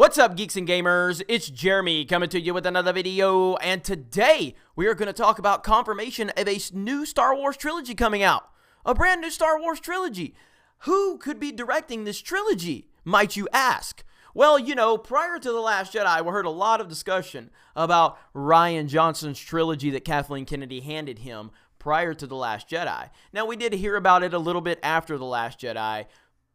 What's up, geeks and gamers? It's Jeremy coming to you with another video, and today we are going to talk about confirmation of a new Star Wars trilogy coming out. A brand new Star Wars trilogy. Who could be directing this trilogy, might you ask? Well, you know, prior to The Last Jedi, we heard a lot of discussion about Rian Johnson's trilogy that Kathleen Kennedy handed him prior to The Last Jedi. Now, we did hear about it a little bit after The Last Jedi,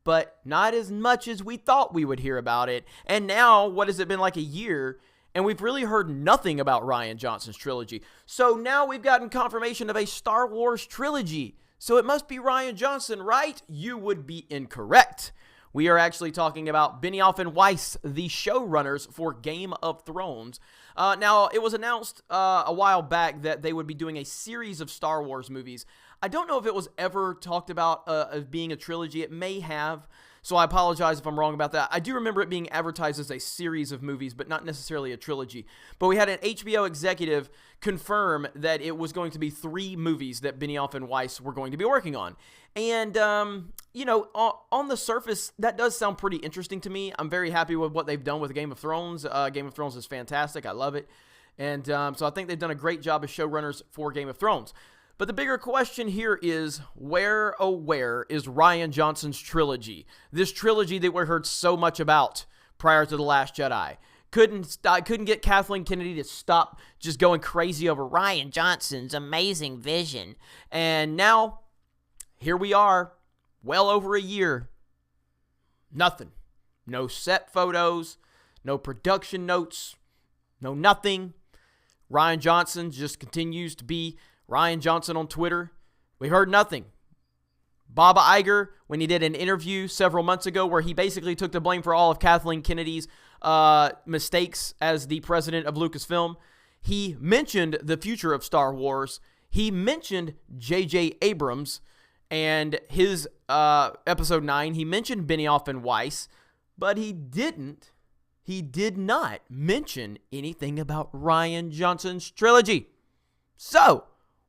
but not as much as we thought we would hear about it. And now, what has it been, like a year, and we've really heard nothing about Rian Johnson's trilogy. So now we've gotten confirmation of a Star Wars trilogy. So it must be Rian Johnson, right? You would be incorrect. We are actually talking about Benioff and Weiss, the showrunners for Game of Thrones. Now, it was announced a while back that they would be doing a series of Star Wars movies. I don't know if it was ever talked about as being a trilogy. It may have, so I apologize if I'm wrong about that. I do remember it being advertised as a series of movies, but not necessarily a trilogy. But we had an HBO executive confirm that it was going to be 3 movies that Benioff and Weiss were going to be working on. And, you know, on the surface, that does sound pretty interesting to me. I'm very happy with what they've done with Game of Thrones. Game of Thrones is fantastic. I love it. And so I think they've done a great job as showrunners for Game of Thrones. But the bigger question here is, where, oh where, is Rian Johnson's trilogy? This trilogy that we heard so much about prior to The Last Jedi. Couldn't get Kathleen Kennedy to stop just going crazy over Rian Johnson's amazing vision. And now, here we are, well over a year. Nothing. No set photos, no production notes, no nothing. Rian Johnson just continues to be Rian Johnson on Twitter. We heard nothing. Bob Iger, when he did an interview several months ago where he basically took the blame for all of Kathleen Kennedy's mistakes as the president of Lucasfilm, he mentioned the future of Star Wars. He mentioned J.J. Abrams and his Episode 9. He mentioned Benioff and Weiss, but he did not mention anything about Rian Johnson's trilogy. So,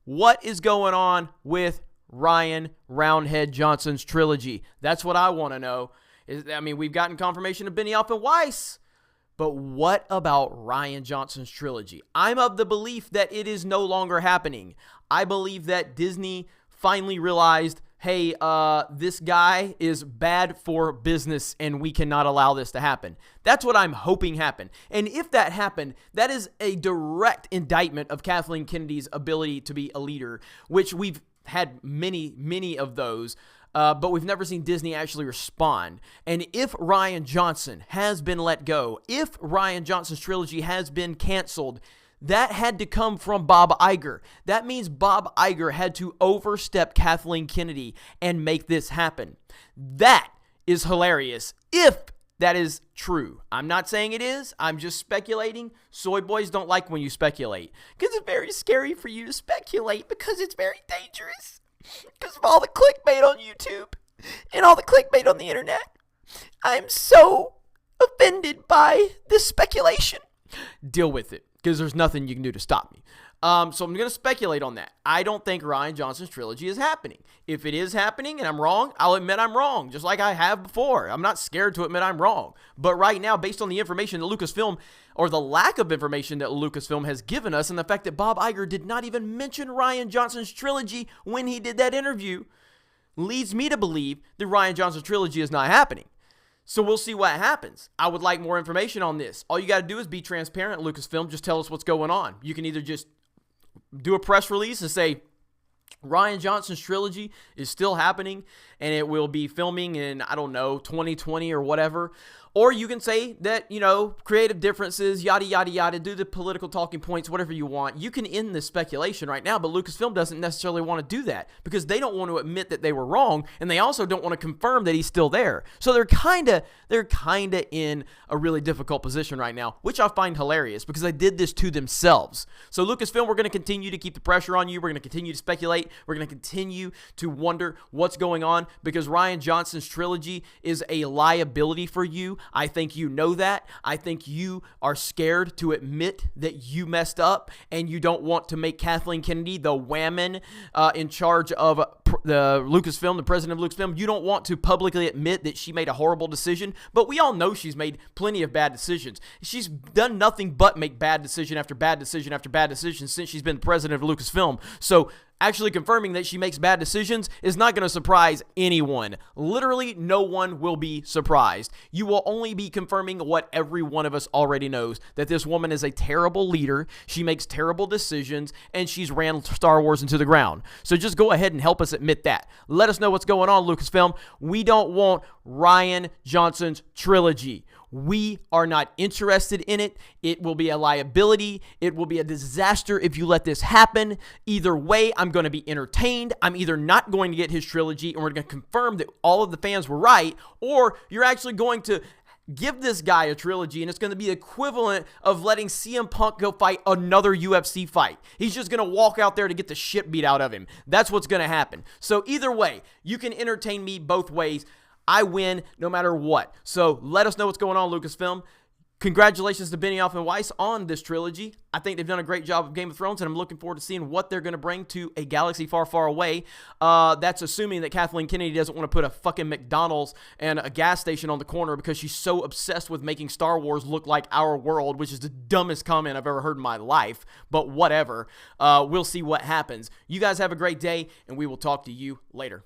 what is going on with Rian Roundhead Johnson's trilogy? That's what I want to know. We've gotten confirmation of Benioff and Weiss, but what about Rian Johnson's trilogy? I'm of the belief that it is no longer happening. I believe that Disney finally realized, hey, this guy is bad for business and we cannot allow this to happen. That's what I'm hoping happened. And if that happened, that is a direct indictment of Kathleen Kennedy's ability to be a leader, which we've had many of those, but we've never seen Disney actually respond. And if Rian Johnson has been let go, if Rian Johnson's trilogy has been canceled, that had to come from Bob Iger. That means Bob Iger had to overstep Kathleen Kennedy and make this happen. That is hilarious if that is true. I'm not saying it is. I'm just speculating. Soy boys don't like when you speculate because it's very scary for you to speculate because it's very dangerous because of all the clickbait on YouTube and all the clickbait on the internet. I'm so offended by this speculation. Deal with it, because there's nothing you can do to stop me. So I'm going to speculate on that. I don't think Rian Johnson's trilogy is happening. If it is happening and I'm wrong, I'll admit I'm wrong, just like I have before. I'm not scared to admit I'm wrong. But right now, based on the information that Lucasfilm, or the lack of information that Lucasfilm has given us, and the fact that Bob Iger did not even mention Rian Johnson's trilogy when he did that interview, leads me to believe that Rian Johnson's trilogy is not happening. So we'll see what happens. I would like more information on this. All you got to do is be transparent, Lucasfilm. Just tell us what's going on. You can either just do a press release and say Rian Johnson's trilogy is still happening and it will be filming in, 2020 or whatever. Or you can say that, creative differences, yada, yada, yada, do the political talking points, whatever you want. You can end this speculation right now, but Lucasfilm doesn't necessarily want to do that because they don't want to admit that they were wrong, and they also don't want to confirm that he's still there. So they're kind of in a really difficult position right now, which I find hilarious because they did this to themselves. So Lucasfilm, we're going to continue to keep the pressure on you. We're going to continue to speculate. speculate. We're going to continue to wonder what's going on because Rian Johnson's trilogy is a liability for you. I think you know that. I think you are scared to admit that you messed up and you don't want to make Kathleen Kennedy the whammon in charge of the Lucasfilm, the president of Lucasfilm. You don't want to publicly admit that she made a horrible decision, but we all know she's made plenty of bad decisions. She's done nothing but make bad decision after bad decision after bad decision since she's been president of Lucasfilm. So actually confirming that she makes bad decisions is not going to surprise anyone. Literally, no one will be surprised. You will only be confirming what every one of us already knows, that this woman is a terrible leader, she makes terrible decisions, and she's ran Star Wars into the ground. So just go ahead and help us admit that. Let us know what's going on, Lucasfilm. We don't want Rian Johnson's trilogy. We are not interested in it. It will be a liability. It will be a disaster if you let this happen. Either way, I'm going to be entertained. I'm either not going to get his trilogy and we're going to confirm that all of the fans were right, or you're actually going to give this guy a trilogy and it's going to be the equivalent of letting CM Punk go fight another UFC fight. He's just going to walk out there to get the shit beat out of him. That's what's going to happen. So either way, you can entertain me both ways. I win no matter what. So let us know what's going on, Lucasfilm. Congratulations to Benioff and Weiss on this trilogy. I think they've done a great job of Game of Thrones, and I'm looking forward to seeing what they're going to bring to a galaxy far, far away. That's assuming that Kathleen Kennedy doesn't want to put a fucking McDonald's and a gas station on the corner because she's so obsessed with making Star Wars look like our world, which is the dumbest comment I've ever heard in my life. But whatever. We'll see what happens. You guys have a great day, and we will talk to you later.